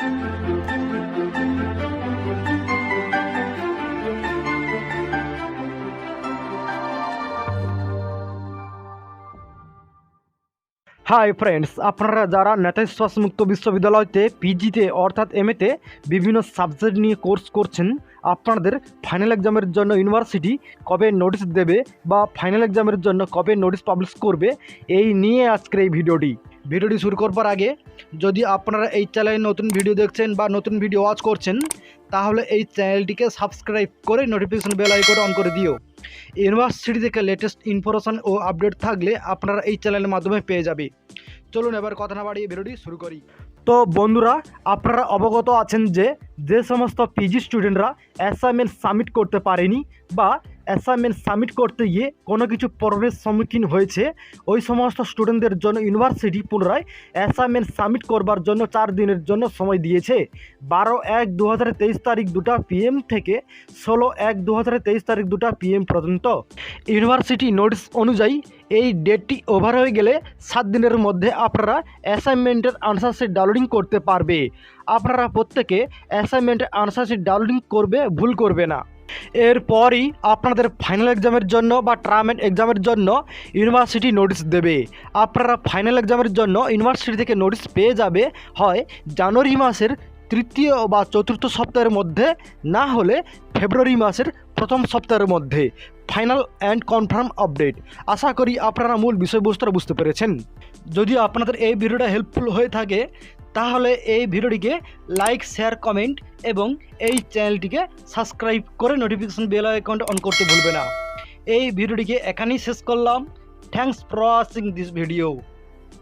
Hi friends, আপনারা যারা নেতাজি সুভাষ মুক্ত বিশ্ববিদ্যালয়তে পিজিতে অর্থাৎ এমএতে বিভিন্ন সাবজেক্ট নিয়ে কোর্স করছেন, আপনাদের ফাইনাল এক্সামের জন্য ইউনিভার্সিটি কবে নোটিশ দেবে বা ফাইনাল এক্সামের জন্য কবে নোটিশ পাবলিশ করবে এই নিয়ে আজকের এই ভিডিওটি শুরু করবার আগে যদি আপনারা এই চ্যানেলে নতুন ভিডিও দেখছেন বা নতুন ভিডিও ওয়াচ করছেন তাহলে এই চ্যানেলটিকে সাবস্ক্রাইব করে নোটিফিকেশন বেল আইকন অন করে দিও। ইউনিভার্সিটি থেকে লেটেস্ট ইনফরমেশন ও আপডেট থাকলে আপনারা এই চ্যানেলের মাধ্যমে পেয়ে যাবে। চলুন এবার কথা না বাড়িয়ে ভিডিওটি শুরু করি। তো বন্ধুরা, আপনারা অবগত আছেন যে সমস্ত পিজি স্টুডেন্টরা অ্যাসাইনমেন্ট সাবমিট করতে পারেনি বা অ্যাসাইনমেন্ট সাবমিট করতে গিয়ে কোনো কিছু প্রবলেমের সম্মুখীন হয়েছে, ওই সমস্ত স্টুডেন্টদের জন্য ইউনিভার্সিটি পুনরায় অ্যাসাইনমেন্ট সাবমিট করবার জন্য 4 দিনের জন্য সময় দিয়েছে। 12/1/2023 তারিখ 2টা PM থেকে 16/1/2023 তারিখ 2টা PM পর্যন্ত। ইউনিভার্সিটি নোটিশ অনুযায়ী এই ডেটটি ওভার হয়ে গেলে 7 দিনের মধ্যে আপনারা অ্যাসাইনমেন্টের আনসার শিট ডাউনলোডিং করতে পারবে। আপনারা প্রত্যেকে অ্যাসাইনমেন্টের আনসার শিট ডাউনলোডিং করবে, ভুল করবে না। এরপরই আপনাদের ফাইনাল এক্সামের জন্য বা টার্ম এক্সামের জন্য ইউনিভার্সিটি নোটিশ দেবে। আপনারা ফাইনাল এক্সামের জন্য ইউনিভার্সিটি থেকে নোটিশ পেয়ে যাবে হয় জানুয়ারি মাসের 3য় বা 4র্থ সপ্তাহের মধ্যে, না হলে ফেব্রুয়ারি মাসের 1ম সপ্তাহের মধ্যে। Final and confirm update. আশা করি আপনারা মূল বিষয়বস্তুটা বুঝতে পেরেছেন। যদি আপনাদের এই ভিডিওটা হেল্পফুল হয়ে থাকে তাহলে এই ভিডিওটিকে লাইক, শেয়ার, কমেন্ট এবং এই চ্যানেলটিকে সাবস্ক্রাইব করে নোটিফিকেশন বেল আইকনটা অন করতে ভুলবে না। এই ভিডিওটিকে এখানেই শেষ করলাম। Thanks for watching this video.